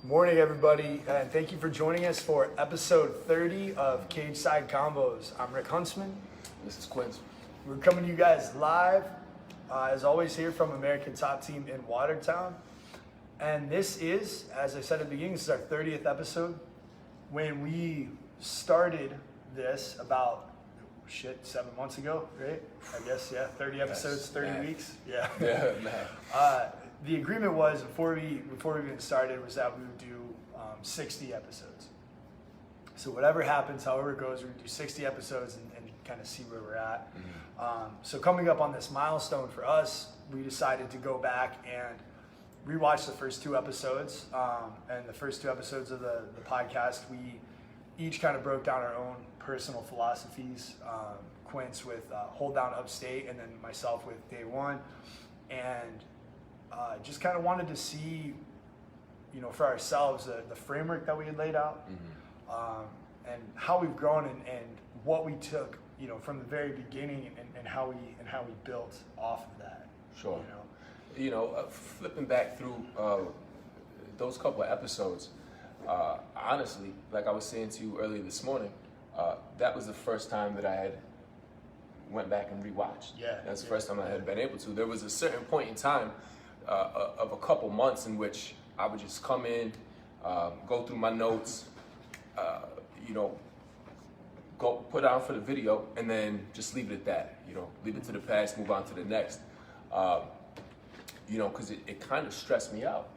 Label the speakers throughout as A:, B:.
A: Morning, everybody, and thank you for joining us for episode 30 of Cage Side Convos. I'm Rick Huntsman.
B: This is Quince.
A: We're coming to you guys live, as always, here from American Top Team in Watertown. And this is, as I said at the beginning, this is our 30th episode. When we started this about, 7 months ago, right? I guess, 30 episodes, 30 weeks. Yeah.
B: Yeah, man.
A: The agreement was, before we even started, was that we would do 60 episodes. So whatever happens, however it goes, we would do 60 episodes and kind of see where we're at. Mm-hmm. So coming up on this milestone for us, we decided to go back and rewatch the first two episodes. And the first two episodes of the podcast, we each kind of broke down our own personal philosophies. Quince with Hold Down Upstate, and then myself with Day One. And just kind of wanted to see, for ourselves, the framework that we had laid out, and how we've grown and what we took, from the very beginning and how we built off of that.
B: Sure. Flipping back through those couple of episodes, honestly, like I was saying to you earlier this morning, that was the first time that I had went back and rewatched.
A: Yeah.
B: That's the first time I had been able to. There was a certain point in time of a couple months in which I would just come in, go through my notes, go put on for the video, and then just leave it at that. Leave it to the past, move on to the next. Because it kind of stressed me out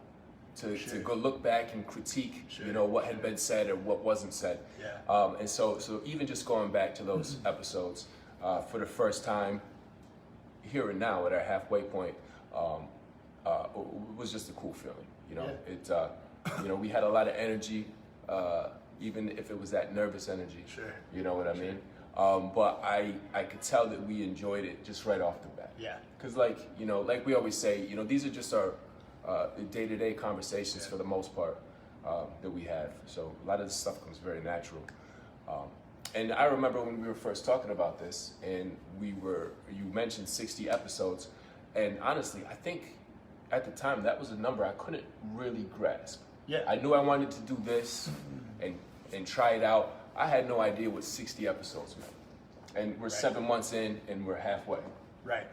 B: to go look back and critique, what had been said or what wasn't said.
A: Yeah.
B: And so even just going back to those episodes for the first time, here and now at our halfway point, was just a cool feeling. It we had a lot of energy, even if it was that nervous energy.
A: Sure.
B: You know what I mean? But I could tell that we enjoyed it just right off the bat.
A: Yeah.
B: Because like we always say, these are just our day-to-day conversations for the most part that we have. So a lot of this stuff comes very natural. And I remember when we were first talking about this, and you mentioned 60 episodes, and honestly, I think at the time that was a number I couldn't really grasp.
A: Yeah.
B: I knew I wanted to do this and try it out. I had no idea what 60 episodes meant. And we're 7 months in, and we're halfway.
A: Right.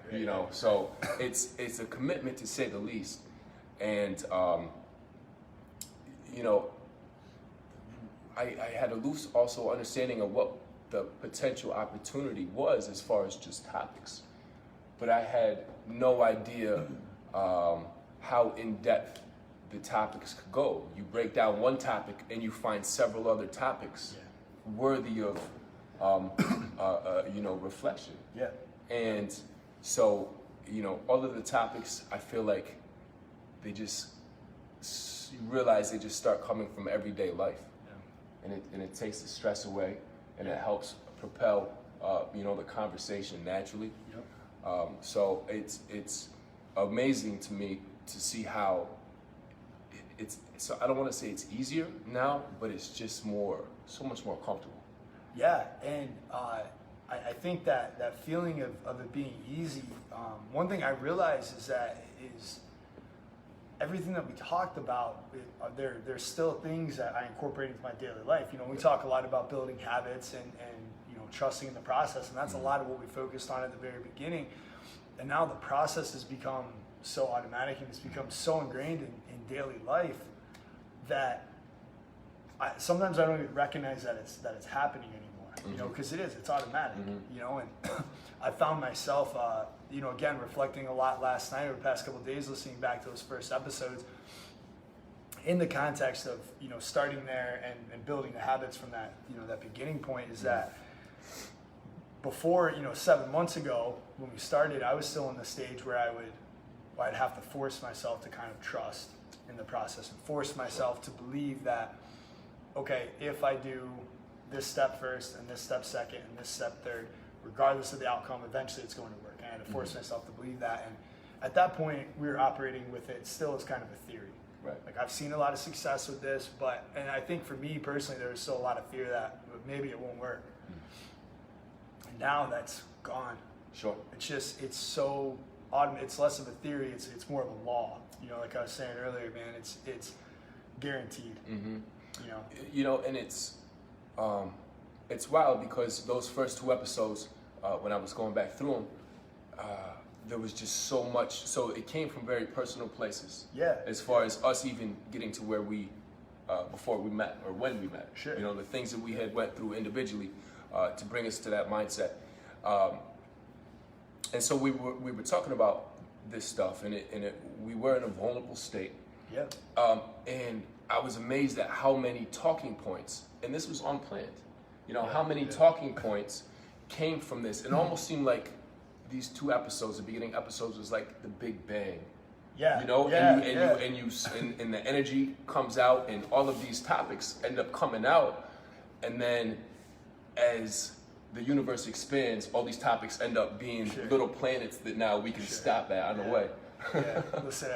B: So it's a commitment, to say the least. And I had a loose also understanding of what the potential opportunity was as far as just topics, but I had no idea how in depth the topics could go. You break down one topic and you find several other topics worthy of reflection.
A: Yeah.
B: And so all of the topics, I feel like they just, you realize they just start coming from everyday life. And it takes the stress away, and it helps propel, the conversation naturally.
A: Yep.
B: So it's amazing to me to see how so I don't want to say it's easier now, but it's just so much more comfortable.
A: Yeah, and I think that feeling of it being easy, one thing I realized is everything that we talked about, there's still things that I incorporate into my daily life. We talk a lot about building habits and trusting in the process, and that's a lot of what we focused on at the very beginning. And now the process has become so automatic, and it's become so ingrained in daily life that sometimes I don't even recognize that it's happening anymore. Because it's automatic. And I found myself, again, reflecting a lot last night, over the past couple of days, listening back to those first episodes, in the context of, starting there and building the habits from that, that beginning point, is that before, 7 months ago, when we started, I was still in the stage where I'd have to force myself to kind of trust in the process and force myself to believe that, okay, if I do this step first and this step second and this step third, regardless of the outcome, eventually it's going to work. And I had to force myself to believe that. And at that point, we were operating with it still as kind of a theory.
B: Right.
A: Like, I've seen a lot of success with this, and I think for me personally, there was still a lot of fear that maybe it won't work. And now that's gone.
B: Sure.
A: It's so automated. It's less of a theory. It's more of a law. Like I was saying earlier, man. It's guaranteed.
B: Mm-hmm.
A: You know.
B: You know, and it's wild because those first 2 episodes, when I was going back through them, there was just so much. So it came from very personal places.
A: Yeah.
B: As far as us even getting to where we, before we met or when we met.
A: Sure.
B: You know, the things that we had went through individually to bring us to that mindset. And so we were talking about this stuff, and we were in a vulnerable state.
A: Yeah.
B: And I was amazed at how many talking points, and this was unplanned. You know, how many talking points came from this. It almost seemed like these 2 episodes, the beginning episodes, was like the Big Bang.
A: Yeah.
B: You know,
A: yeah,
B: and the energy comes out, and all of these topics end up coming out, and then as the universe expands, all these topics end up being little planets that now we can stop at on the way.
A: Yeah, listen,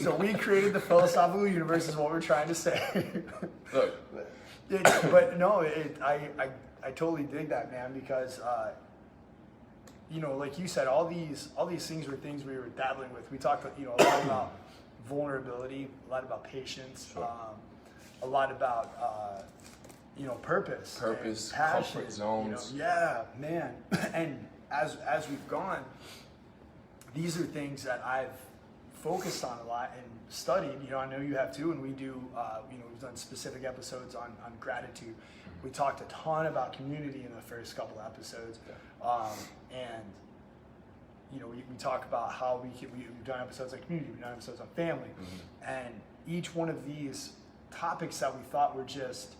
A: so we created the philosophical universe is what we're trying to say.
B: Look.
A: But no, I totally dig that, man, because you know, like you said, all these things were things we were dabbling with. We talked, you know, a lot about vulnerability, a lot about patience, a lot about you know, purpose, and passion,
B: comfort zones.
A: You know, yeah, man. And as we've gone, these are things that I've focused on a lot and studied. You know, I know you have too, and we do. You know, we've done specific episodes on gratitude. We talked a ton about community in the first couple of episodes, and you know, we talk about how we've done episodes on community, we've done episodes on family, and each one of these topics that we thought were just,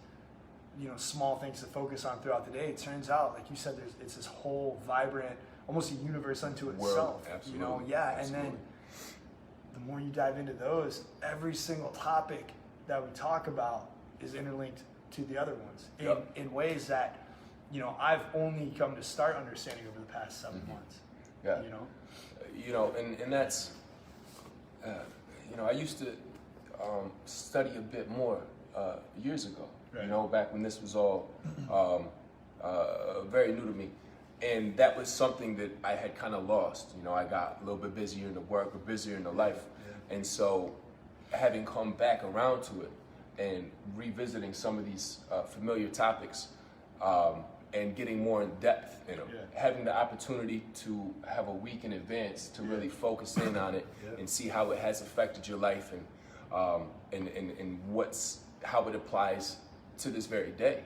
A: you know, small things to focus on throughout the day, it turns out, like you said, it's this whole vibrant, almost a universe unto itself.
B: Absolutely.
A: You know, yeah.
B: Absolutely.
A: And then the more you dive into those, every single topic that we talk about is interlinked to the other ones in ways that, you know, I've only come to start understanding over the past 7 months.
B: Yeah.
A: You know,
B: and that's, you know, I used to study a bit more years ago.
A: Right.
B: You know, back when this was all very new to me. And that was something that I had kind of lost. You know, I got a little bit busier in the work or busier in the life. Yeah. And so having come back around to it and revisiting some of these familiar topics and getting more in depth in them, having the opportunity to have a week in advance to really focus in on it and see how it has affected your life and how it applies to this very day.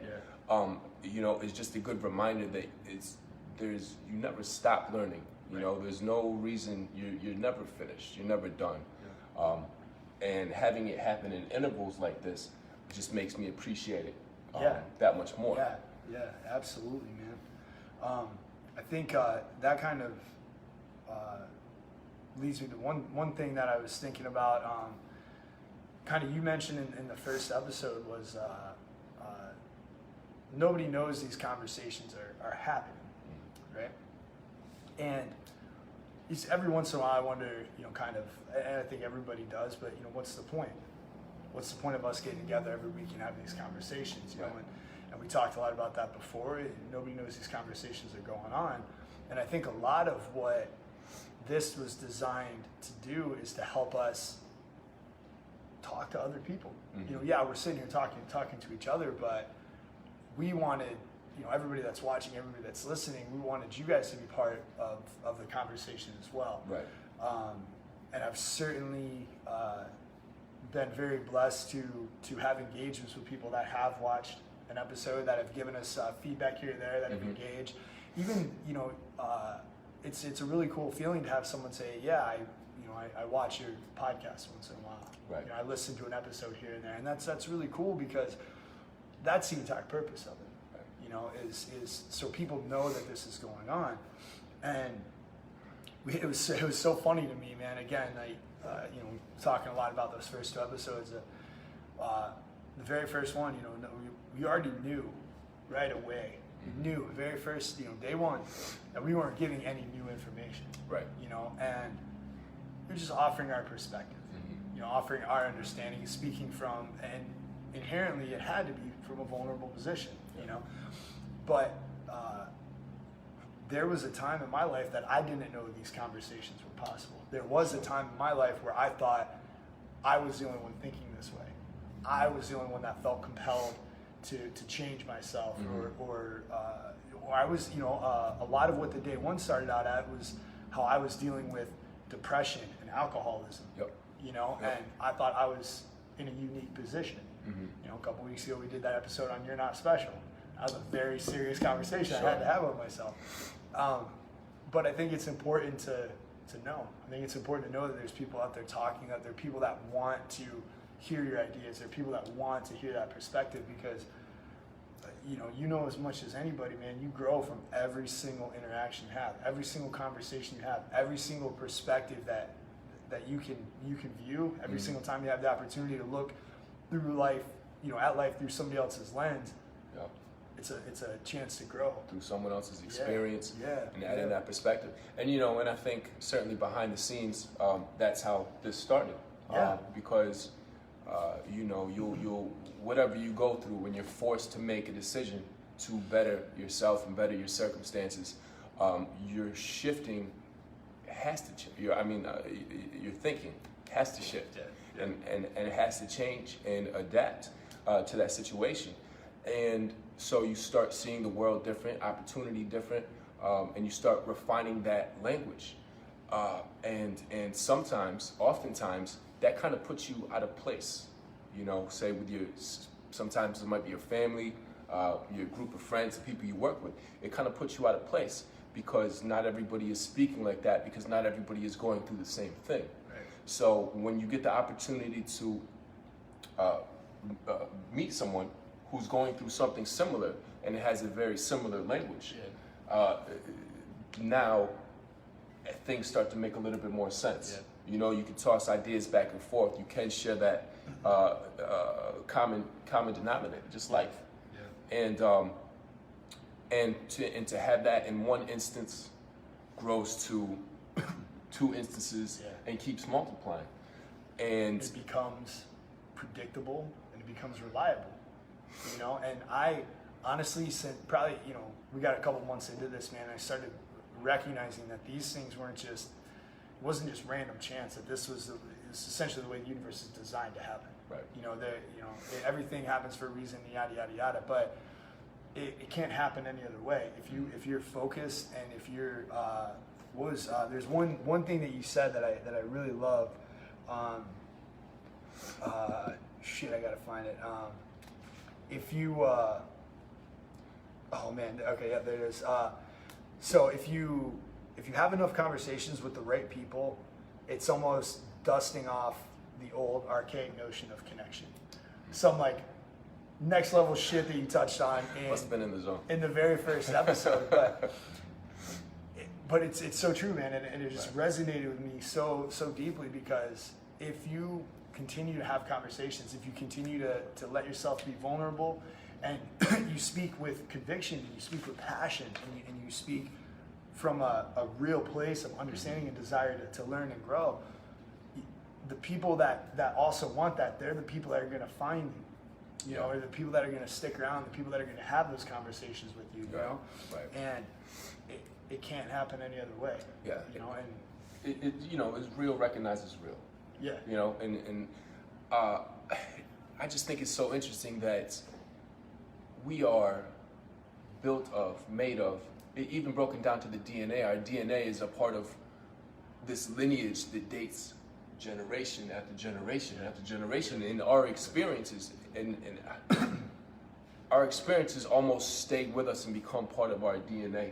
B: You know, it's just a good reminder that you never stop learning. You know, there's no reason you're never finished. You're never done. And having it happen in intervals like this just makes me appreciate it that much more.
A: Yeah, absolutely, man. I think that kind of leads me to one thing that I was thinking about. Kind of you mentioned in the first episode was nobody knows these conversations are happening, right? And every once in a while I wonder, you know, kind of, and I think everybody does, but, you know, what's the point? What's the point of us getting together every week and having these conversations, you know? And we talked a lot about that before. Nobody knows these conversations are going on. And I think a lot of what this was designed to do is to help us talk to other people. You know, yeah, we're sitting here talking to each other, but we wanted, you know, everybody that's watching, everybody that's listening, we wanted you guys to be part of the conversation as well.
B: Right.
A: And I've certainly been very blessed to have engagements with people that have watched an episode, that have given us feedback here and there, that have engaged. Even, you know, it's a really cool feeling to have someone say, yeah, I watch your podcast once in a while.
B: Right.
A: You know, I listen to an episode here and there, and that's really cool because that's the entire purpose of it. Right. You know, is so people know that this is going on, and it was so funny to me, man. Again, you know, talking a lot about those first 2 episodes. The very first one, you know, we already knew right away. We knew very first, you know, day one, that we weren't giving any new information.
B: Right.
A: You know, and we're just offering our perspective. You know, offering our understanding, speaking from, and inherently it had to be from a vulnerable position. You know, but there was a time in my life that I didn't know these conversations were possible. There was a time in my life where I thought I was the only one thinking this way. I was the only one that felt compelled to change myself, or I was, a lot of what the day one started out at was how I was dealing with depression and alcoholism.
B: Yep.
A: And I thought I was in a unique position. A couple weeks ago we did that episode on You're Not Special. That was a very serious conversation I had to have with myself. But I think it's important to know. I think it's important to know that there's people out there talking, that there are people that want to hear your ideas, there are people that want to hear that perspective, because you know as much as anybody, man, you grow from every single interaction you have, every single conversation you have, every single perspective that you can view, every single time you have the opportunity to look through life, at life through somebody else's lens.
B: Yep.
A: It's a chance to grow
B: through someone else's experience,
A: and
B: adding that perspective. And and I think certainly behind the scenes, that's how this started. Because you'll whatever you go through, when you're forced to make a decision to better yourself and better your circumstances, your shifting has to change. Your thinking has to shift, and it has to change and adapt to that situation. And so you start seeing the world different, opportunity different, and you start refining that language. And oftentimes, that kind of puts you out of place. Say sometimes it might be your family, your group of friends, the people you work with. It kind of puts you out of place because not everybody is speaking like that, because not everybody is going through the same thing.
A: Right.
B: So when you get the opportunity to meet someone who's going through something similar and it has a very similar language, now things start to make a little bit more sense. You can toss ideas back and forth. You can share that common denominator, just life. And to have that in one instance grows to 2 instances and keeps multiplying. And
A: it becomes predictable and it becomes reliable. And I honestly, since probably, we got a couple months into this, man, I started recognizing that these things it wasn't just random chance, that this was essentially the way the universe is designed to happen.
B: Right.
A: Everything happens for a reason, yada, yada, yada, but it can't happen any other way. If you're focused, and if you're, there's one thing that you said that I really love, I gotta find it. If you, there it is. So if you have enough conversations with the right people, it's almost dusting off the old archaic notion of connection. Some next level shit that you touched on
B: must have been in the zone
A: in the very first episode, but it's so true, man, and it just resonated with me so deeply, because if you continue to have conversations, if you continue to let yourself be vulnerable, and you speak with conviction, and you speak with passion, and you speak from a real place of understanding and desire to learn and grow, the people that also want that, they're the people that are going to find you, or the people that are going to stick around, the people that are going to have those conversations with you,
B: Right.
A: And it can't happen any other way.
B: And it's real recognizes real. And I just think it's so interesting that we are made of, even broken down to the DNA. Our DNA is a part of this lineage that dates generation after generation after generation, and our experiences and our experiences almost stay with us and become part of our DNA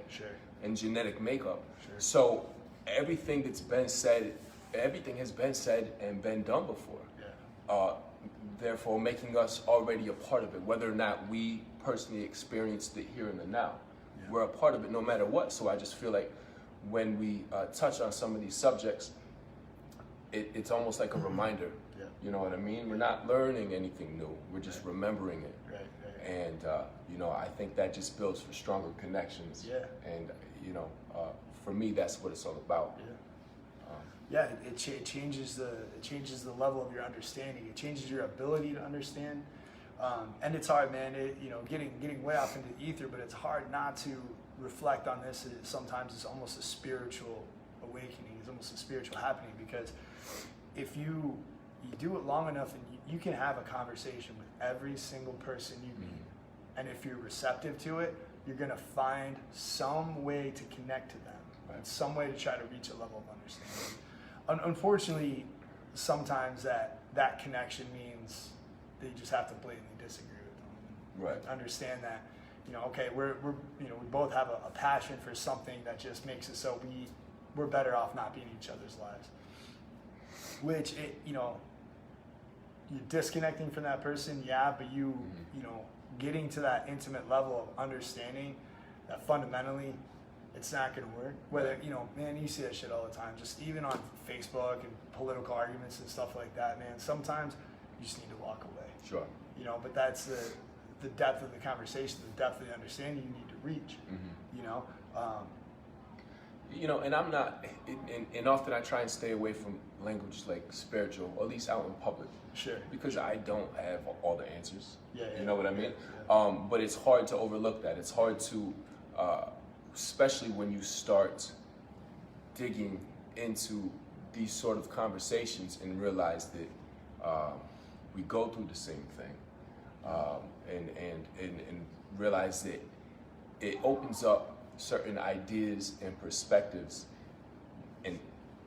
B: and genetic makeup. So everything has been said and been done before. Therefore, making us already a part of it, whether or not we personally experienced it here in the now. We're a part of it no matter what. So I just feel like when we touch on some of these subjects, it's almost like a reminder. You know what I mean? We're not learning anything new. We're just remembering it. And I think that just builds for stronger connections. And for me, that's what it's all about.
A: It changes the level of your understanding. It changes your ability to understand. And it's hard, man. Getting way off into the ether, but it's hard not to reflect on this. Sometimes it's almost a spiritual awakening. It's almost a spiritual happening, because if you you do it long enough, and you can have a conversation with every single person you meet. And if you're receptive to it, you're going to find some way to connect to them,
B: Right.
A: some way to try to reach a level of understanding. Unfortunately, sometimes that connection means that you just have to blatantly disagree with them.
B: Right.
A: And understand that, okay, we're we both have a passion for something that just makes it so we're better off not being in each other's lives. Which you're disconnecting from that person, yeah, but getting to that intimate level of understanding that fundamentally it's not going to work. Whether, man, you see that shit all the time, just even on Facebook and political arguments and stuff like that, man, sometimes you just need to walk away.
B: Sure.
A: But that's the depth of the conversation, the depth of the understanding you need to reach,
B: And I'm not, and often I try and stay away from language like spiritual, or at least out in public.
A: Sure.
B: Because I don't have all the answers.
A: Yeah,
B: you know what I mean?
A: Yeah.
B: But it's hard to overlook that. It's hard to, especially when you start digging into these sort of conversations and realize that we go through the same thing, and realize that it opens up certain ideas and perspectives, and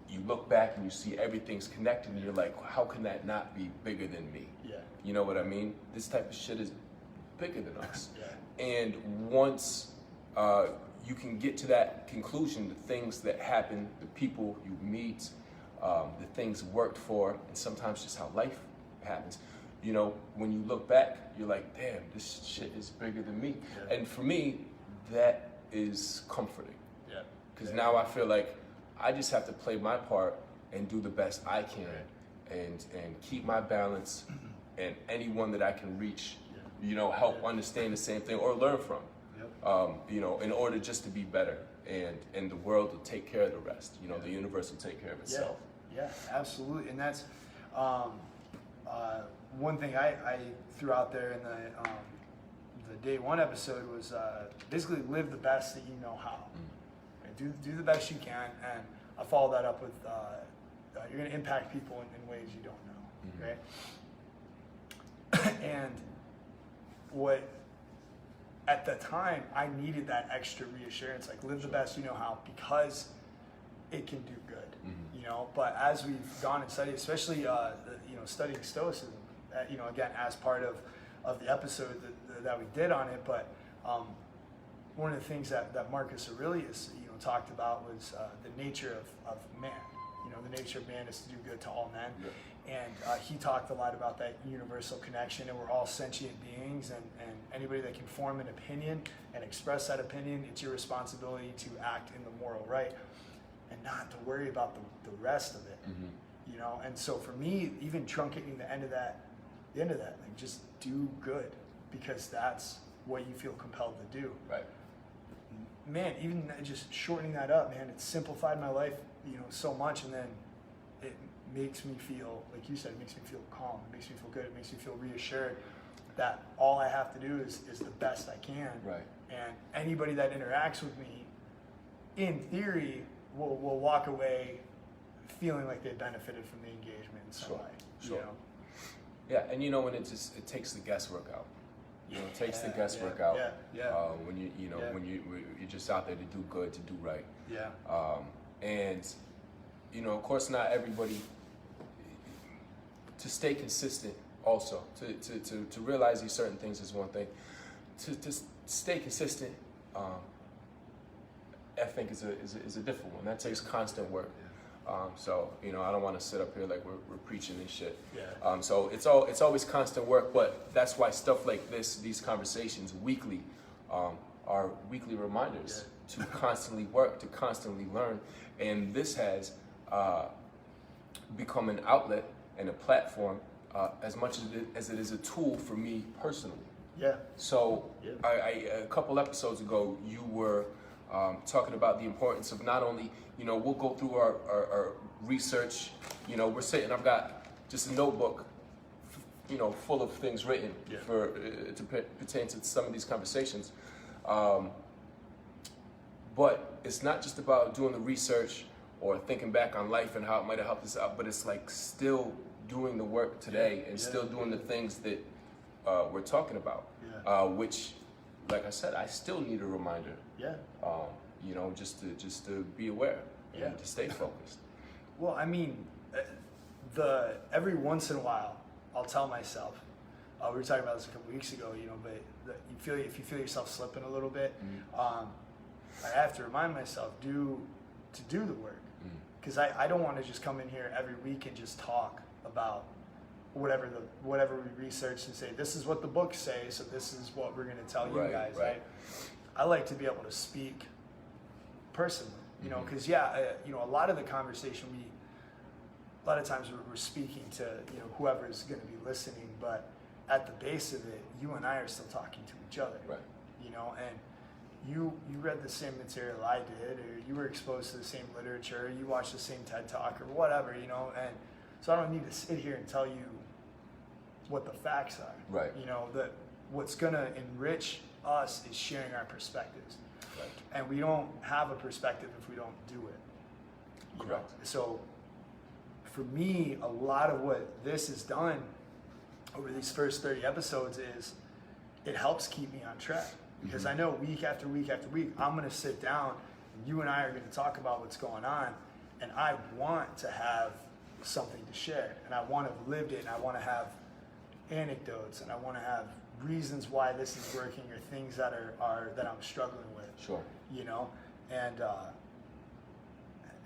B: you look back and you see everything's connected, and you're like, how can that not be bigger than me?
A: Yeah.
B: You know what I mean? This type of shit is bigger than us.
A: Yeah.
B: And once you can get to that conclusion, the things that happen, the people you meet, the things worked for, and sometimes just how life happens. When you look back, you're like, damn, this shit is bigger than me.
A: Yeah.
B: And for me, that is comforting.
A: Yeah.
B: Because now I feel like I just have to play my part and do the best I can, and keep my balance, and anyone that I can reach, help understand the same thing or learn from.
A: Yep.
B: In order just to be better, and the world will take care of the rest. The universe will take care of itself.
A: Yeah, absolutely. And that's one thing I threw out there in the day one episode was basically live the best that you know how. Do the best you can, and I follow that up with you're going to impact people in ways you don't know, right? And what at the time I needed that extra reassurance, like live the best you know how, because it can do good, But as we've gone and studied, especially studying Stoicism, again as part of the episode that we did on it, but one of the things that Marcus Aurelius talked about was the nature of man. The nature of man is to do good to all men. Yeah. And he talked a lot about that universal connection, and we're all sentient beings, and anybody that can form an opinion and express that opinion, it's your responsibility to act in the moral right and not to worry about the rest of it. And so for me, even truncating the end of that, like just do good, because that's what you feel compelled to do.
B: Right.
A: Man, even just shortening that up, man, it's simplified my life, so much, and then it makes me feel, like you said, it makes me feel calm, it makes me feel good, it makes me feel reassured that all I have to do is the best I can.
B: Right.
A: And anybody that interacts with me, in theory, will walk away feeling like they benefited from the engagement in some way.
B: Sure. Yeah, and when it takes the guesswork out. It takes the guesswork out.
A: Yeah.
B: When when you're just out there to do good, to do right.
A: Yeah.
B: And of course, not everybody. To stay consistent, also to realize these certain things is one thing. To stay consistent, I think is a different one. That takes constant work. So I don't want to sit up here like we're preaching and shit.
A: Yeah.
B: So it's always constant work, but that's why stuff like this, these conversations weekly, are weekly reminders to constantly work, to constantly learn, and this has become an outlet and a platform as much as it is a tool for me personally.
A: Yeah. So
B: I a couple episodes ago, you were talking about the importance of not only, we'll go through our research, we're sitting, I've got just a notebook, full of things written for to pertain to some of these conversations. But it's not just about doing the research or thinking back on life and how it might have helped us out, but it's like still doing the work today and
A: Yeah.
B: still doing the things that we're talking about.
A: Yeah.
B: Which, like I said, I still need a reminder.
A: Yeah.
B: You know, just to be aware
A: Yeah.
B: and to stay focused.
A: Well, I mean, every once in a while, I'll tell myself. We were talking about this a couple weeks ago, you know, but if you feel yourself slipping a little bit, I have to remind myself to do the work, because I don't want to just come in here every week and just talk about whatever we research and say this is what the books say, so this is what we're going to tell you guys. Right. I like to be able to speak personally, you know, because you know, a lot of the conversation a lot of times we're speaking to, you know, whoever is going to be listening, but at the base of it, you and I are still talking to each other.
B: Right.
A: You know, and you read the same material I did, or you were exposed to the same literature, you watched the same TED Talk or whatever, you know, and so I don't need to sit here and tell you what the facts are.
B: Right.
A: You know, that what's going to enrich us is sharing our perspectives.
B: Right.
A: And we don't have a perspective if we don't do it.
B: Correct.
A: You know? So for me, a lot of what this has done over these first 30 episodes is it helps keep me on track. Because I know week after week after week, I'm going to sit down and you and I are going to talk about what's going on. And I want to have something to share. And I want to have lived it, and I want to have anecdotes, and I want to have reasons why this is working, or things that are that I'm struggling with.
B: Sure.
A: You know, and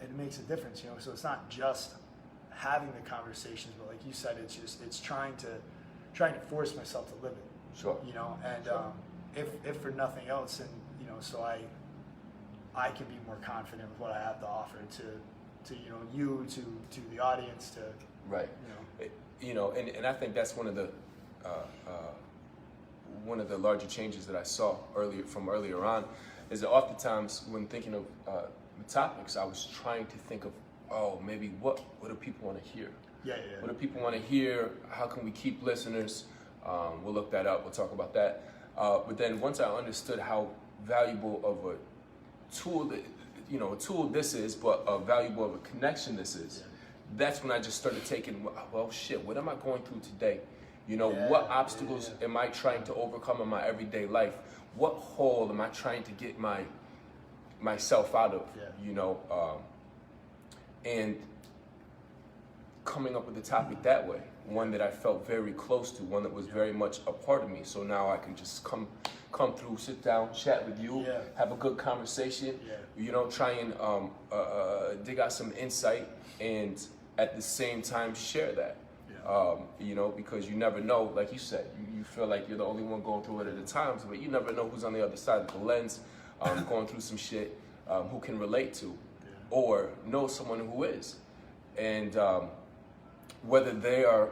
A: it makes a difference. You know, so it's not just having the conversations, but like you said, it's trying to force myself to live it.
B: Sure.
A: You know, and
B: Sure.
A: If for nothing else, and you know, so I can be more confident with what I have to offer to you know, you to the audience, to
B: Right. You know, and I think that's one of the larger changes that I saw earlier on, is that oftentimes when thinking of the topics, I was trying to think of, maybe what do people want to hear?
A: Yeah.
B: What do people want to hear? How can we keep listeners? We'll look that up. We'll talk about that. But then once I understood how valuable of a tool that, you know, a tool this is, but a valuable of a connection this is, that's when I just started taking, well, shit, what am I going through today? You know, what obstacles am I trying to overcome in my everyday life? What hole am I trying to get myself out of? You know, and coming up with the topic that way, one that I felt very close to, one that was very much a part of me. So now I can just come through, sit down, chat with you, have a good conversation, you know, try and dig out some insight, and at the same time share that. You know, because you never know, like you said, you feel like you're the only one going through it at the times, but you never know who's on the other side of the lens, going through some shit, who can relate to, or know someone who is. And whether they are,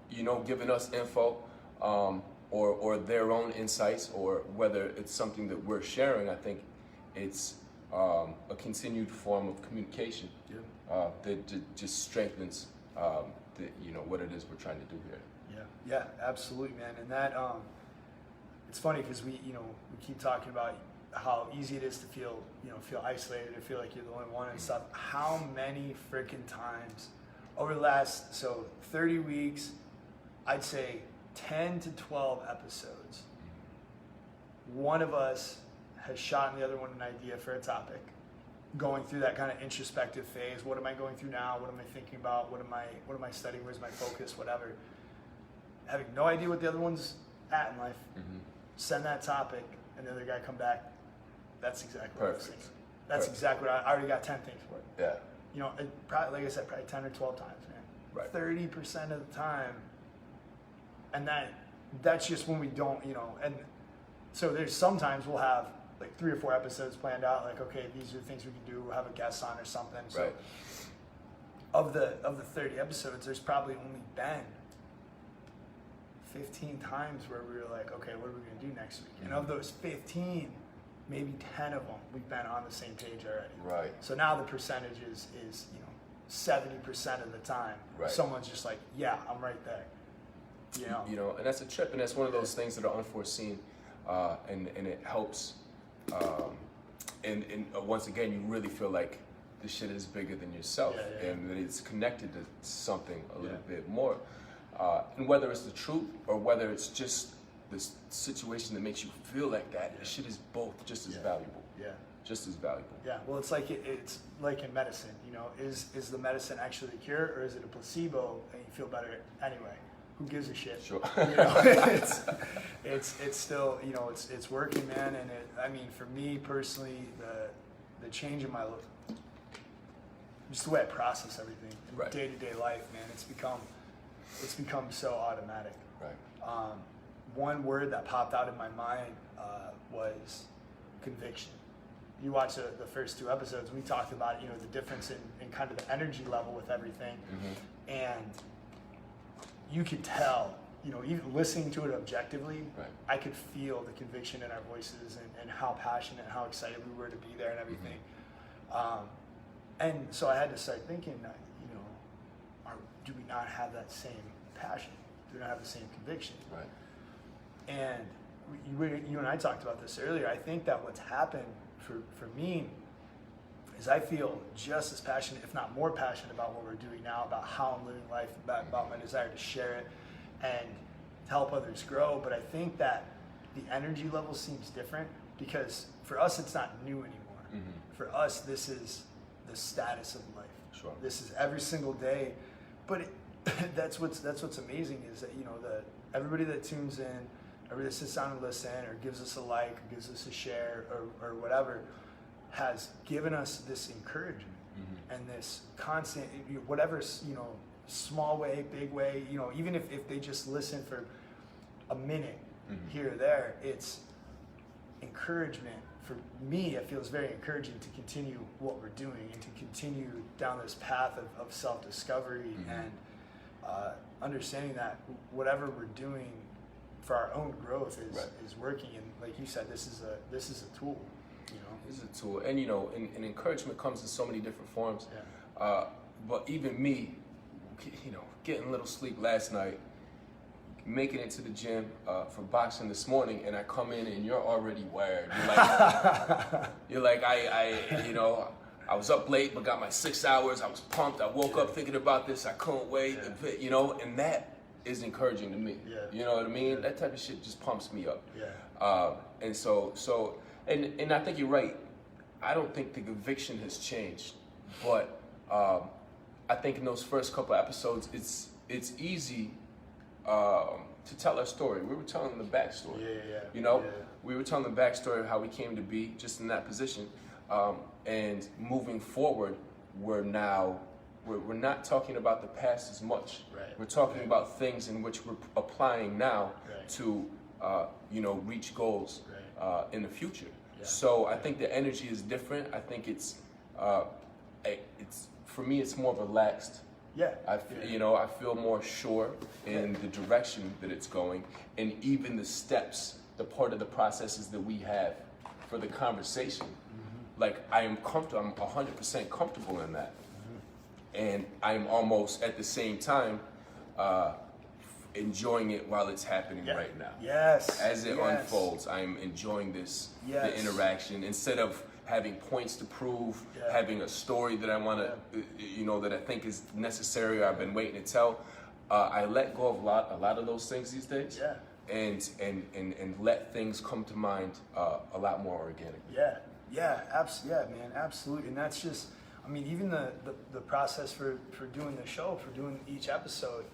B: you know, giving us info, or their own insights, or whether it's something that we're sharing, I think it's a continued form of communication that just strengthens you know, what it is we're trying to do here.
A: Yeah, absolutely, man. And that it's funny because we keep talking about how easy it is to feel isolated, or feel like you're the only one and stuff. How many freaking times over the last 30 weeks, I'd say 10 to 12 episodes, one of us has shot the other one an idea for a topic, going through that kind of introspective phase. What am I going through now? What am I thinking about? What am I studying? Where's my focus? Whatever. Having no idea what the other one's at in life. Send that topic, and the other guy come back. That's exactly what I was thinking. That's exactly what I already got 10 things for it.
B: Yeah.
A: You know, like I said, probably 10 or 12 times, man.
B: Right.
A: 30% of the time. And that's just when we don't, you know, and so there's sometimes we'll have like 3 or 4 episodes planned out, like, okay, these are the things we can do, we'll have a guest on or something. So
B: right.
A: of the 30 episodes, there's probably only been 15 times where we were like, okay, what are we going to do next week? And of those 15, maybe 10 of them we've been on the same page already.
B: Right.
A: So now the percentage is you know, 70% of the time, someone's just like, yeah, I'm right there. You know,
B: and that's a trip, and that's one of those things that are unforeseen, and it helps. And once again, you really feel like the shit is bigger than yourself, and that it's connected to something a little bit more. And whether it's the truth or whether it's just this situation that makes you feel like that, the shit is both just as valuable.
A: Yeah.
B: Just as valuable.
A: Yeah. Well, it's like it's like in medicine. You know, is the medicine actually the cure, or is it a placebo and you feel better anyway? Who gives a shit?
B: Sure.
A: You know, it's still, you know, it's working, man. And I mean, for me personally, the change in my just the way I process everything in day-to-day life, man, it's become so automatic.
B: Right.
A: One word that popped out in my mind was conviction. You watch the first 2 episodes, we talked about, you know, the difference in kind of the energy level with everything. And you could tell, you know, even listening to it objectively, I could feel the conviction in our voices and how passionate and how excited we were to be there and everything. And so I had to start thinking, you know, do we not have that same passion? Do we not have the same conviction?
B: Right.
A: And you and I talked about this earlier. I think that what's happened for me is I feel just as passionate, if not more passionate, about what we're doing now, about how I'm living life, about my desire to share it and to help others grow. But I think that the energy level seems different because for us, it's not new anymore. For us, this is the status of life.
B: Sure.
A: This is every single day. But that's what's amazing is that, you know, everybody that tunes in, everybody that sits down and listen, or gives us a like, or gives us a share, or whatever, has given us this encouragement and this constant, whatever, you know, small way, big way, you know, even if they just listen for a minute here or there, it's encouragement. For me, it feels very encouraging to continue what we're doing and to continue down this path of self-discovery and understanding that whatever we're doing for our own growth is working. And like you said, this is a tool. You know,
B: it's a tool, and you know, and encouragement comes in so many different forms. But even me, you know, getting a little sleep last night, making it to the gym for boxing this morning, and I come in and you're already wired. You're like, you know, I was up late but got my 6 hours. I was pumped. I woke up thinking about this. I couldn't wait. You know, and that is encouraging to me. You know what I mean? That type of shit just pumps me up. And so. And I think you're right. I don't think the conviction has changed, but I think in those first couple episodes, it's easy to tell our story. We were telling the backstory. You know, we were telling the backstory of how we came to be just in that position. And moving forward, we're not talking about the past as much. We're talking about things in which we're applying now to you know, reach goals in the future. So I think the energy is different. I think it's for me, it's more relaxed. You know, I feel more sure in the direction that it's going, and even the steps, the part of the processes that we have for the conversation. Like I'm 100% comfortable in that, and I'm almost at the same time enjoying it while it's happening right now. As it unfolds, I'm enjoying this, the interaction, instead of having points to prove, having a story that I want to, you know, that I think is necessary or I've been waiting to tell. I let go of a lot of those things these days, and let things come to mind a lot more organically.
A: Man, absolutely. And that's just, I mean, even the process for doing the show, for doing each episode,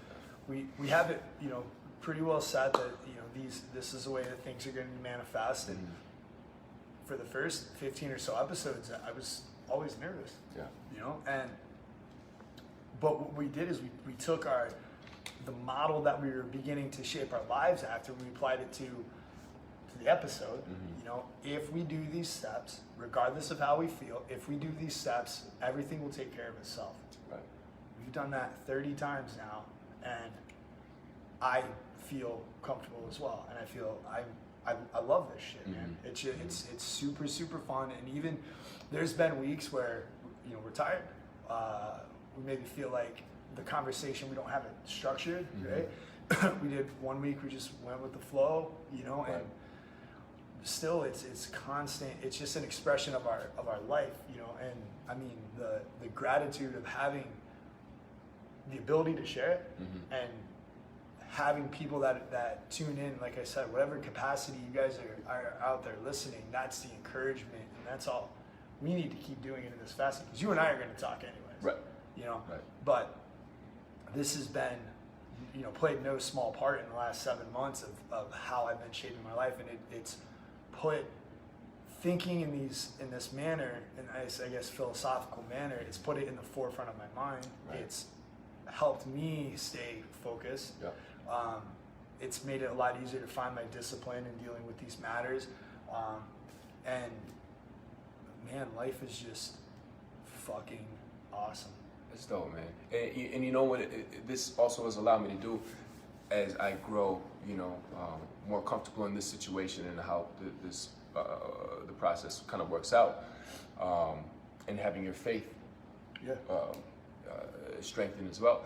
A: we have it, you know, pretty well set that, you know, this is the way that things are going to manifest. And for the first 15 or so episodes, I was always nervous. You know, but what we did is we took the model that we were beginning to shape our lives after, we applied it to the episode. You know, if we do these steps, regardless of how we feel, if we do these steps, everything will take care of itself. We've done that 30 times now, and I feel comfortable as well, and I feel I love this shit, man. It's super, super fun. And even there's been weeks where, you know, we're tired. We maybe feel like the conversation, we don't have it structured, right? We did one week, we just went with the flow, you know, and still it's constant. It's just an expression of our life, you know. And I mean the gratitude of having the ability to share it, and having people that tune in, like I said, whatever capacity you guys are out there listening, that's the encouragement, and that's all we need to keep doing it in this facet, because you and I are going to talk anyways,
B: Right.
A: you know.
B: Right.
A: But this has been, you know, played no small part in the last 7 months of how I've been shaping my life, and it's put thinking in this manner, in I guess philosophical manner, it's put it in the forefront of my mind.
B: Right.
A: It's helped me stay focused.
B: Yeah.
A: It's made it a lot easier to find my discipline in dealing with these matters. And man, life is just fucking awesome.
B: It's dope, man. And you know what this also has allowed me to do as I grow, you know, more comfortable in this situation and how the process kind of works out, and having your faith strengthened as well.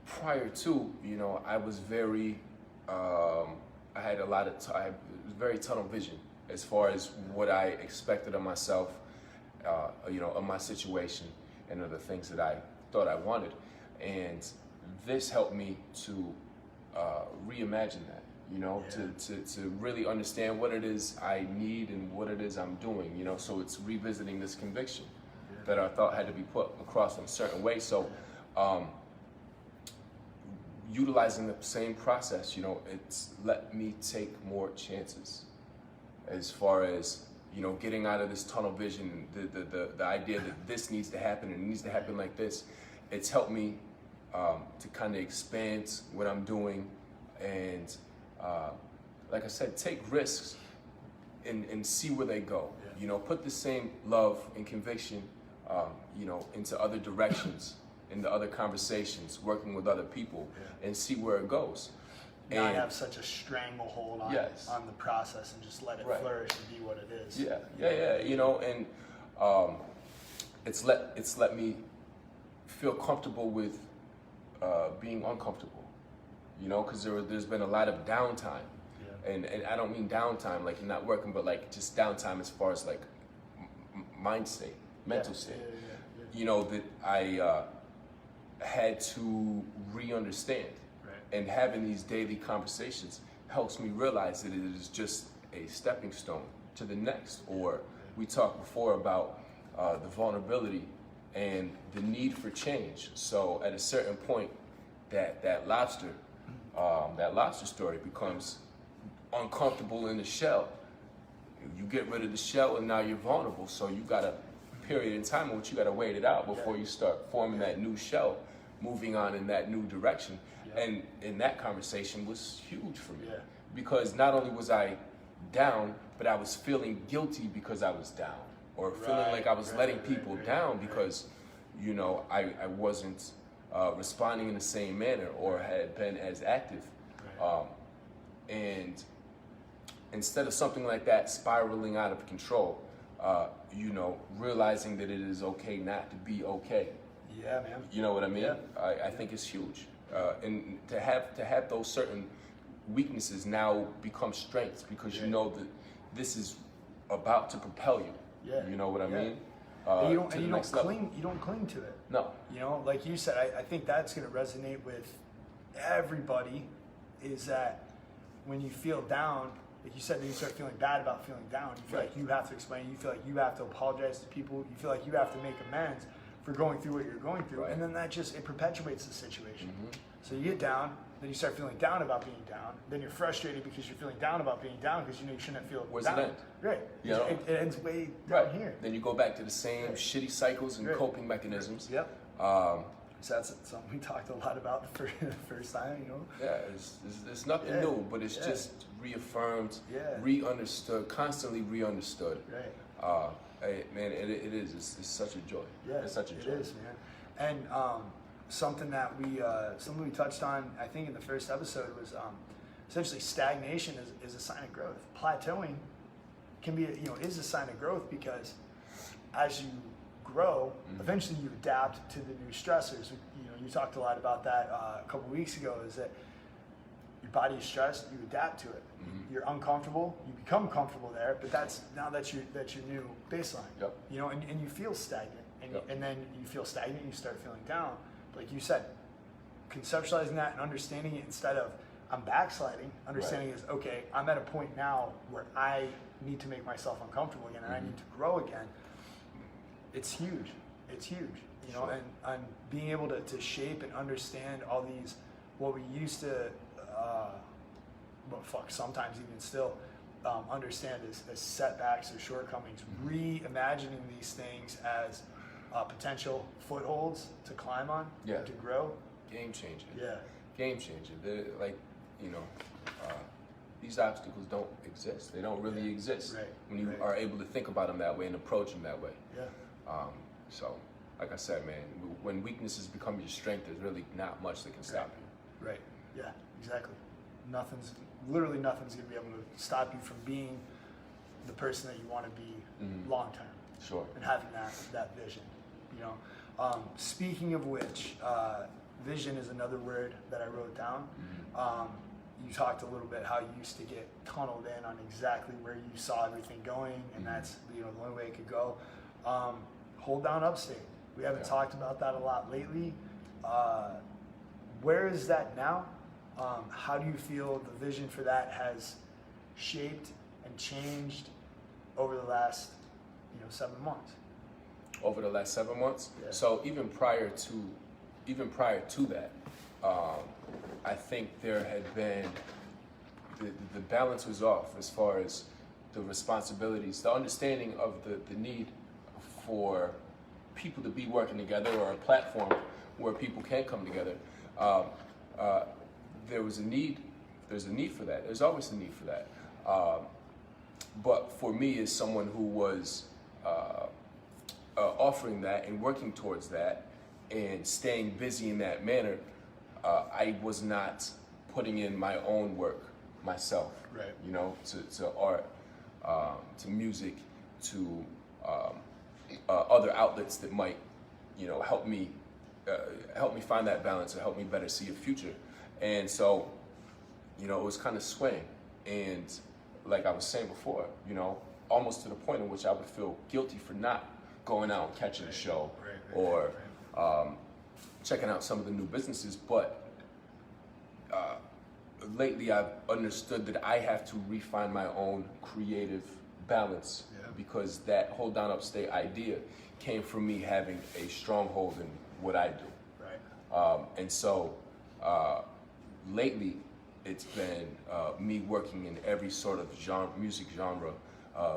B: Prior to, you know, I was very, I had a lot of, I was very tunnel vision as far as what I expected of myself, you know, of my situation and of the things that I thought I wanted. And this helped me to reimagine that, you know, to really understand what it is I need and what it is I'm doing, you know. So it's revisiting this conviction that I thought had to be put across in a certain way. So utilizing the same process, you know, it's let me take more chances as far as, you know, getting out of this tunnel vision, the idea that this needs to happen and it needs to happen like this. It's helped me to kind of expand what I'm doing and, like I said, take risks and see where they go. You know, put the same love and conviction, you know, into other directions, into other conversations, working with other people, and see where it goes.
A: Not have such a stranglehold on on the process and just let it flourish and be what it is.
B: You know, and it's let me feel comfortable with being uncomfortable. You know, because there's been a lot of downtime, and I don't mean downtime like you're not working, but like just downtime as far as like mind state, mental state. You know, that I had to re-understand. And having these daily conversations helps me realize that it is just a stepping stone to the next. Or we talked before about the vulnerability and the need for change. So at a certain point, that lobster story becomes uncomfortable in the shell. You get rid of the shell and now you're vulnerable. So you got a period in time in which you got to wait it out before you start forming that new shell, moving on in that new direction. And in that conversation was huge for me because not only was I down, but I was feeling guilty because I was down, or feeling like I was letting people down because, you know, I wasn't responding in the same manner or had been as active. And instead of something like that spiraling out of control, you know, realizing that it is okay not to be okay.
A: Yeah, man.
B: You know what I mean? I think it's huge. And to have those certain weaknesses now become strengths because you know that this is about to propel you. You know what I mean?
A: And you don't cling to it.
B: No.
A: You know, like you said, I think that's going to resonate with everybody. Is that when you feel down, like you said, then you start feeling bad about feeling down. You feel like you have to explain. You feel like you have to apologize to people. You feel like you have to make amends for going through what you're going through, and then that just, it perpetuates the situation. So you get down, then you start feeling down about being down, then you're frustrated because you're feeling down about being down because you know you shouldn't feel
B: Where's
A: down.
B: it end?
A: Right.
B: You know?
A: It ends way down here.
B: Then you go back to the same shitty cycles and coping mechanisms.
A: So that's something we talked a lot about the first time, you know?
B: Yeah, it's nothing new, but it's just reaffirmed, re-understood, constantly re-understood. Man, it is. It's such a joy. It's such a joy.
A: It is, man. And something we touched on, I think, in the first episode was essentially stagnation is a sign of growth. Plateauing can be, is a sign of growth because as you grow, eventually you adapt to the new stressors. You talked a lot about that a couple weeks ago. Is that your body is stressed, you adapt to it. You're uncomfortable, you become comfortable there, but that's your new baseline.
B: Yep.
A: You know, and you feel stagnant, and,
B: Yep.
A: and then you feel stagnant, you start feeling down. But like you said, conceptualizing that and understanding it instead of I'm backsliding, understanding is, okay, I'm at a point now where I need to make myself uncomfortable again and I need to grow again. It's huge. It's huge. You know,
B: Sure.
A: and being able to shape and understand all these, what we used to, sometimes even still, understand as setbacks or shortcomings, reimagining these things as potential footholds to climb on,
B: Yeah.
A: to grow.
B: Game changer.
A: Yeah.
B: Game changer. They're like, you know, these obstacles don't exist. They don't really exist
A: Right.
B: when you
A: Right.
B: are able to think about them that way and approach them that way.
A: Yeah.
B: So, like I said, man, when weaknesses become your strength, there's really not much that can stop you.
A: Right. Yeah, exactly. Literally nothing's gonna be able to stop you from being the person that you want to be long term.
B: Sure.
A: And having that vision, you know. Speaking of which, vision is another word that I wrote down. You talked a little bit how you used to get tunneled in on exactly where you saw everything going, and that's, you know, the only way it could go. Hold down Upstate. We haven't talked about that a lot lately. Where is that now? How do you feel the vision for that has shaped and changed over the last, 7 months?
B: Over the last 7 months.
A: Yeah.
B: So even prior to that, I think there had been the balance was off as far as the responsibilities, the understanding of the need for people to be working together, or a platform where people can come together. There was a need. There's a need for that. There's always a need for that. But for me, as someone who was offering that and working towards that and staying busy in that manner, I was not putting in my own work myself.
A: Right.
B: You know, to art, to music, to other outlets that might, help me find that balance or help me better see a future. And so, it was kind of swaying. And like I was saying before, almost to the point in which I would feel guilty for not going out and catching a show or checking out some of the new businesses. But lately I've understood that I have to refine my own creative balance, because that Hold Down Upstate idea came from me having a stronghold in what I do.
A: Right.
B: And so lately it's been me working in every sort of music genre,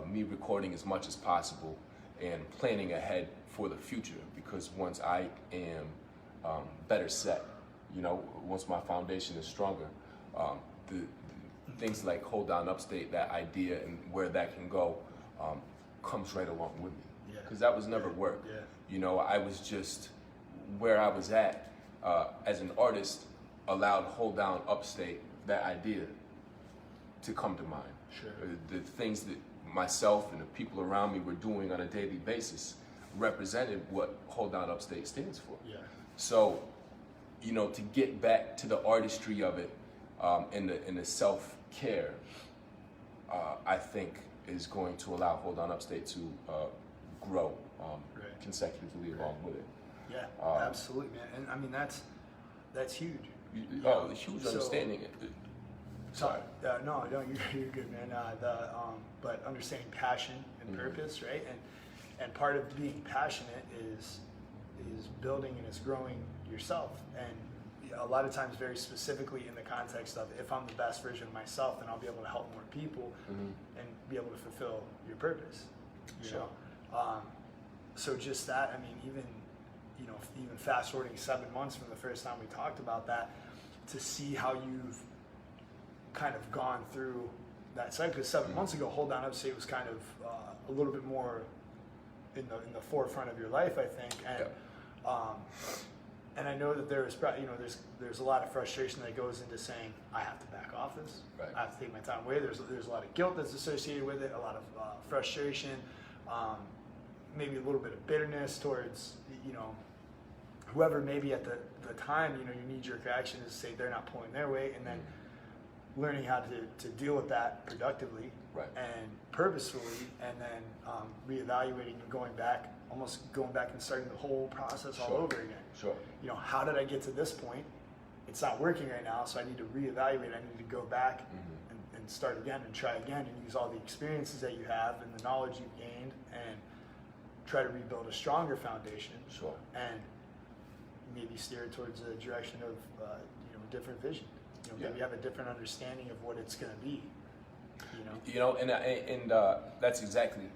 B: me recording as much as possible and planning ahead for the future, because once I am better set, once my foundation is stronger, the things like Hold Down Upstate, that idea and where that can go, comes right along with me. Because that was never work.
A: Yeah.
B: I was just where I was at as an artist, allowed Hold Down Upstate, that idea, to come to mind.
A: Sure.
B: The things that myself and the people around me were doing on a daily basis represented what Hold Down Upstate stands for.
A: Yeah.
B: So, to get back to the artistry of it, and the self-care, I think is going to allow Hold On Upstate to grow consecutively along with it.
A: Yeah, absolutely, man. And I mean, that's huge.
B: The huge understanding. Sorry.
A: No, you're good, man. But understanding passion and purpose, right? And part of being passionate is building and is growing yourself. And a lot of times, very specifically in the context of, if I'm the best version of myself, then I'll be able to help more people and be able to fulfill your purpose. You
B: Sure.
A: know? So just that, I mean, even fast forwarding 7 months from the first time we talked about that, to see how you've kind of gone through that cycle. Because 7 months ago, Hold Down Upstate was kind of a little bit more in the forefront of your life, I think. And I know that there's a lot of frustration that goes into saying, I have to back off this.
B: Right.
A: I have to take my time away. There's a lot of guilt that's associated with it, a lot of frustration, maybe a little bit of bitterness towards whoever maybe at the time, your knee-jerk reaction is to say they're not pulling their weight, and then learning how to deal with that productively
B: Right.
A: and purposefully, and then reevaluating and going back and starting the whole process all
B: Sure.
A: over again.
B: Sure.
A: You know, how did I get to this point? It's not working right now, so I need to reevaluate. I need to go back and start again and try again and use all the experiences that you have and the knowledge you've gained and try to rebuild a stronger foundation.
B: Sure.
A: And maybe steer towards a direction of different vision. You know, maybe have a different understanding of what it's going to be. You know,
B: and that's exactly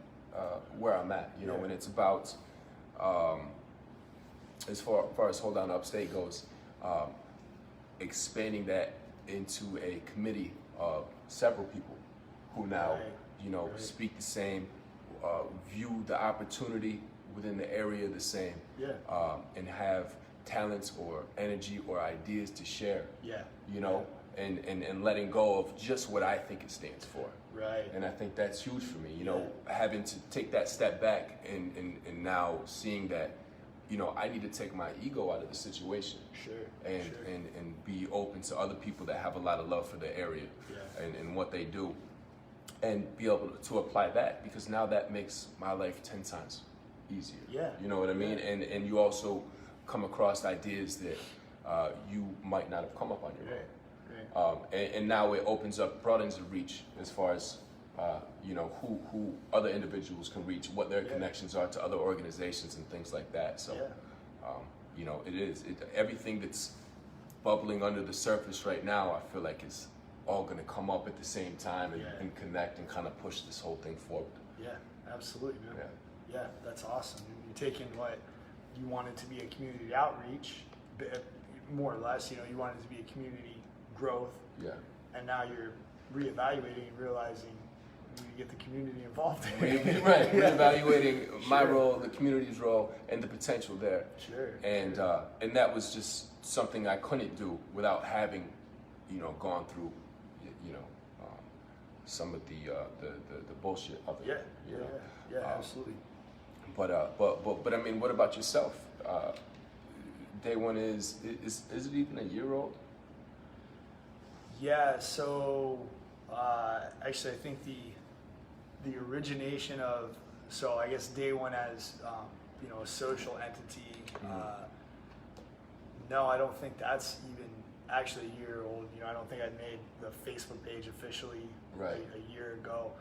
B: where I'm at. You know, when it's about as far as Hold On Upstate goes, expanding that into a committee of several people who now speak the same, view the opportunity within the area the same, and have talents or energy or ideas to share. You know, and letting go of just what I think it stands for.
A: Right.
B: And I think that's huge for me, you know, having to take that step back and now seeing that, you know, I need to take my ego out of the situation.
A: Sure.
B: And be open to other people that have a lot of love for the area and what they do, and be able to apply that, because now that makes my life 10 times easier. You know what I mean? And you also come across ideas that you might not have come up on your own. And now it broadens the reach as far as who other individuals can reach, what their connections are to other organizations and things like that. So, you know, everything that's bubbling under the surface right now, I feel like it's all going to come up at the same time and connect and kind of push this whole thing forward.
A: Yeah, absolutely, man. Yeah, that's awesome. You're taking what you wanted to be a community outreach, more or less, you know, you wanted to be a community growth. And now you're reevaluating and realizing you get the community involved in it.
B: Reevaluating my role, the community's role, and the potential there. And that was just something I couldn't do without having, you know, gone through, some of the bullshit of it.
A: Absolutely.
B: But I mean, what about yourself? Day one is it even a year old?
A: Yeah, so actually I think the origination of, so I guess day one as a social entity, no, I don't think that's even actually a year old. You know, I don't think I'd made the Facebook page officially a year ago.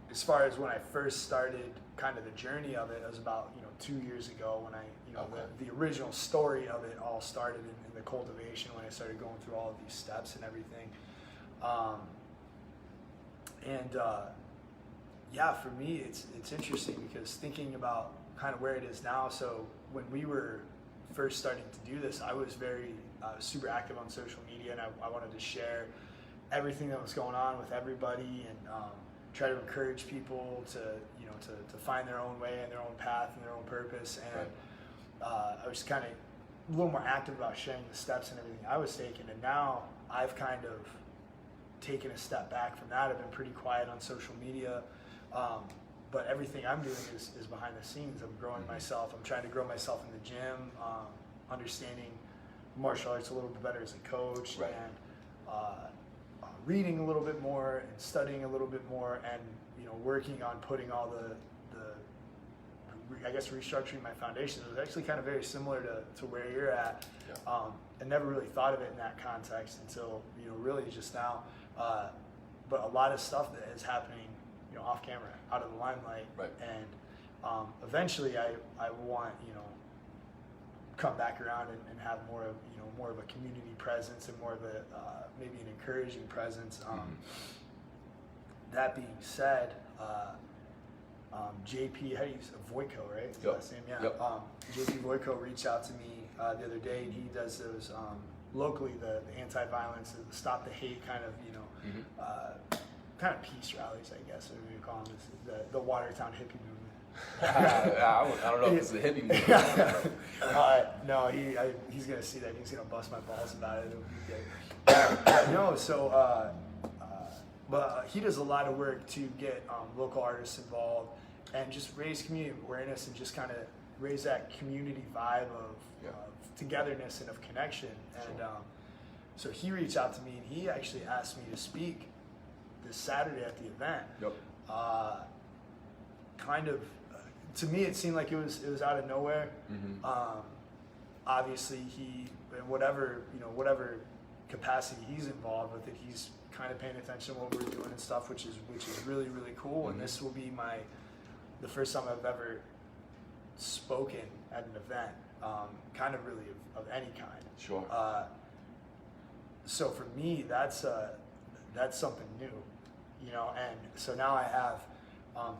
A: As far as when I first started kind of the journey of it, it was about 2 years ago when I the original story of it all started in the cultivation, when I started going through all of these steps and everything. For me it's interesting, because thinking about kind of where it is now. So when we were first starting to do this, I was super active on social media, and I wanted to share everything that was going on with everybody, and try to encourage people to find their own way and their own path and their own purpose. And I was kind of a little more active about sharing the steps and everything I was taking. And now I've kind of taken a step back from that. I've been pretty quiet on social media, but everything I'm doing is behind the scenes. I'm growing myself. I'm trying to grow myself in the gym, understanding martial arts a little bit better as a coach, and reading a little bit more and studying a little bit more, and working on putting all the I guess restructuring my foundation. It was actually kind of very similar to where you're at. I never really thought of it in that context until really just now. But a lot of stuff that is happening off camera, out of the limelight, and eventually I want come back around and have more of a community presence, and more of a maybe an encouraging presence. That being said, JP, how do you say Boyko, right? His last name, JP Boyko reached out to me the other day, and he does those locally, the anti-violence, the stop the hate kind of kind of peace rallies, I guess, or you call them, the Watertown hippie movement.
B: I don't know if it's a hippie movement.
A: No, he's gonna see that. He's gonna bust my balls about it. No, so but he does a lot of work to get local artists involved and just raise community awareness, and just kind of raise that community vibe of togetherness and of connection. And So he reached out to me and he actually asked me to speak this Saturday at the event.
B: Yep.
A: Kind of, to me, it seemed like it was out of nowhere. Obviously, he, in whatever capacity he's involved with it, he's kind of paying attention to what we're doing and stuff, which is really, really cool. And this will be the first time I've ever spoken at an event, kind of really of any kind.
B: Sure.
A: So for me, that's something new, you know. And so now I have,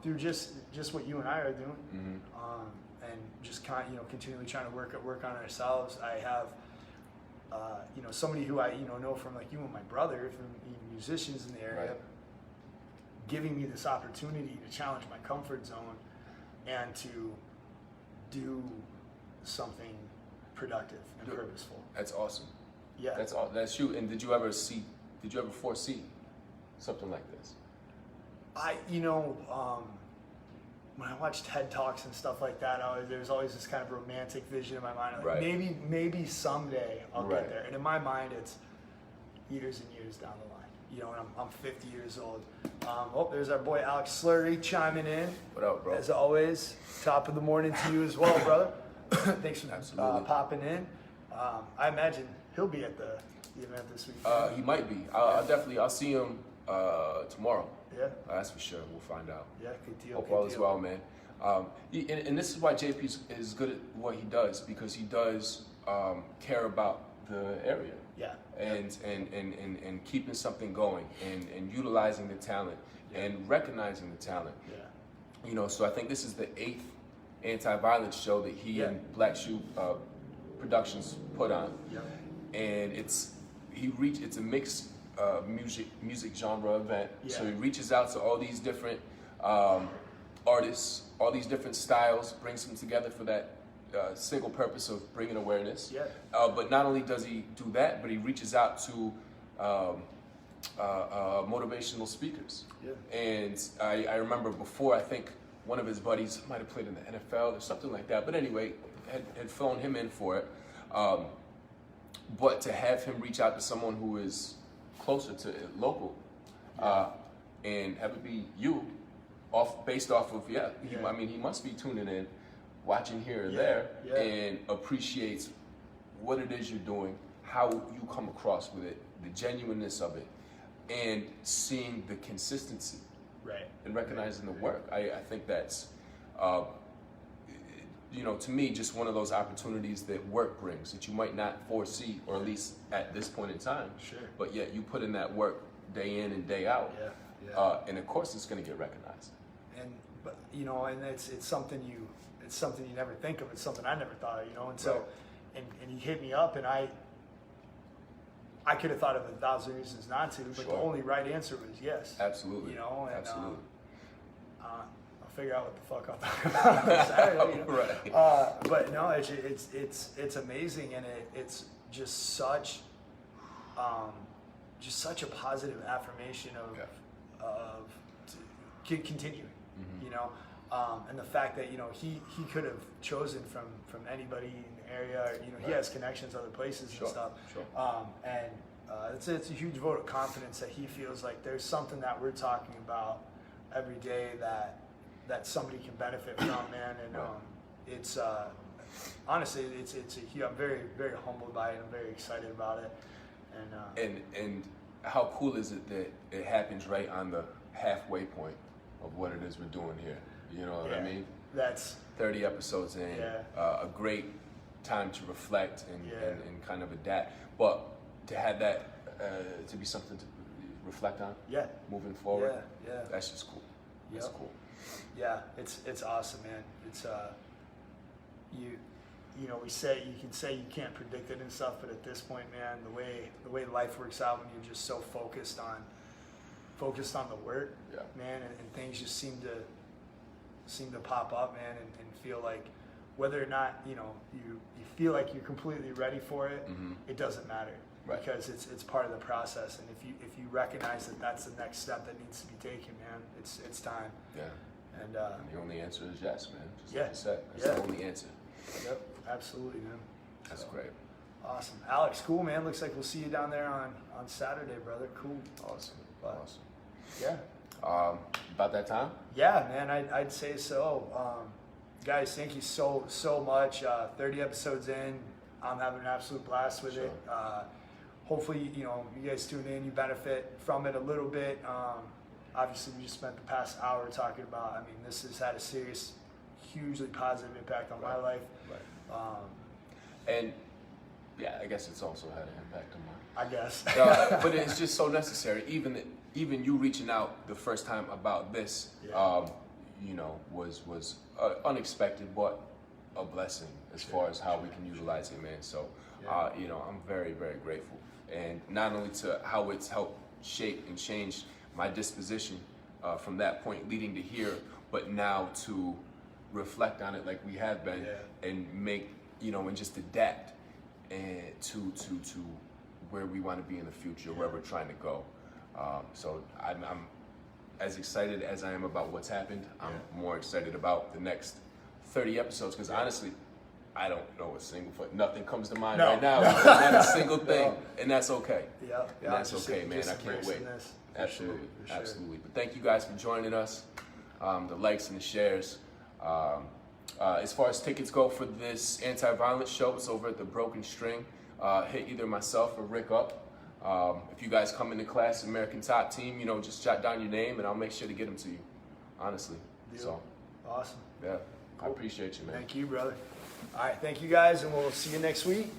A: through just what you and I are doing, and just continually trying to work on ourselves. I have, somebody who I know from like you and my brother, from musicians in the area,
B: Right.
A: giving me this opportunity to challenge my comfort zone and to do something productive and purposeful.
B: That's awesome.
A: Yeah.
B: That's you. And did you ever foresee something like this?
A: When I watch TED Talks and stuff like that, there's always this kind of romantic vision in my mind. Like
B: Right.
A: maybe someday I'll
B: Right.
A: get there. And in my mind, it's years and years down the line. You know, and I'm 50 years old. There's our boy Alex Slurry chiming in.
B: What up, bro?
A: As always, top of the morning to you as well, brother. Thanks for
B: Absolutely.
A: popping in. I imagine he'll be at the event this week.
B: He might be. I'll see him tomorrow.
A: Yeah.
B: That's for sure. We'll find out.
A: Yeah, good deal.
B: Hope
A: good
B: all is
A: deal.
B: well, man. And this is why JP is good at what he does, because he does care about the area.
A: Yeah.
B: And keeping something going and utilizing the talent and recognizing the talent.
A: Yeah.
B: You know, so I think this is the 8th anti-violence show that he
A: Yeah.
B: and Black Shoe Productions put on.
A: Yep.
B: And it's a mixed music genre event.
A: Yeah.
B: So he reaches out to all these different artists, all these different styles, brings them together for that single purpose of bringing awareness.
A: Yeah.
B: But not only does he do that, but he reaches out to motivational speakers.
A: Yeah.
B: And I remember before, I think one of his buddies might have played in the NFL or something like that. But anyway, had flown him in for it. But to have him reach out to someone who is closer to it, local, and have it be you, based off of I mean, he must be tuning in, watching here and there, and appreciates what it is you're doing, how you come across with it, the genuineness of it, and seeing the consistency,
A: Right.
B: and recognizing the work. I think that's, to me, just one of those opportunities that work brings that you might not foresee, or at least at this point in time.
A: Sure.
B: But yet you put in that work day in and day out.
A: Yeah. Yeah.
B: And of course it's going to get recognized.
A: And it's something you never think of. It's something I never thought of, and so,
B: Right.
A: and he hit me up, and I could have thought of 1,000 reasons not to, but the
B: Sure.
A: only right answer was yes.
B: Absolutely.
A: And
B: Absolutely.
A: I'll figure out what the fuck I'll talk about on Saturday.
B: Right.
A: But no, it's amazing, and it's just such a positive affirmation of continuing, and the fact that he could have chosen from anybody in the area. He has connections other places
B: Sure,
A: and stuff.
B: sure.
A: And it's a huge vote of confidence that he feels like there's something that we're talking about every day that somebody can benefit from, man. And it's honestly, I'm very, very humbled by it. I'm very excited about it.
B: And how cool is it that it happens right on the halfway point of what it is we're doing here? You know what I mean?
A: That's
B: 30 episodes in, a great time to reflect and kind of adapt. But to have that to be something to reflect on, moving forward, that's just cool. That's cool.
A: Yeah, it's awesome, man. It's you can say you can't predict it and stuff, but at this point, man, the way life works out when you're just so focused on the work, man, and things just seem to pop up, man, and feel like whether or not you feel like you're completely ready for it, it doesn't matter.
B: Right.
A: Because it's part of the process, and if you recognize that that's the next step that needs to be taken, man, it's time.
B: Yeah.
A: And
B: the only answer is yes, man. Just
A: Yeah.
B: like you said, that's the only answer.
A: Yep, absolutely, man.
B: That's
A: So,
B: great.
A: Awesome. Alex, cool, man. Looks like we'll see you down there on Saturday, brother. Cool.
B: Awesome.
A: But,
B: Awesome.
A: Yeah.
B: About that time?
A: Yeah, man, I'd say so. Guys, thank you so much. 30 episodes in, I'm having an absolute blast with it. Hopefully, you guys tune in, you benefit from it a little bit. Obviously, we just spent the past hour talking about, I mean, this has had a serious, hugely positive impact on my life.
B: Right. And yeah, I guess it's also had an impact on mine.
A: I guess.
B: But it's just so necessary. Even you reaching out the first time about this, was unexpected, but a blessing as far as how we can utilize it, man. So, I'm very, very grateful. And not only to how it's helped shape and change my disposition from that point leading to here, but now to reflect on it like we have been and make, and just adapt and to where we want to be in the future, where we're trying to go. So I'm as excited as I am about what's happened. I'm more excited about the next 30 episodes because honestly, I don't know a single foot. Nothing comes to mind right now. Not a single thing, and that's okay.
A: Yeah,
B: and that's okay, man. I can't wait. Absolutely, absolutely. But thank you guys for joining us. The likes and the shares. As far as tickets go for this anti-violence show, it's over at the Broken String. Hit either myself or Rick up. If you guys come into class, American Top Team, just jot down your name and I'll make sure to get them to you. Honestly.
A: Deal.
B: So.
A: Awesome.
B: Yeah.
A: Cool.
B: I appreciate you, man.
A: Thank you, brother. All right, thank you guys, and we'll see you next week.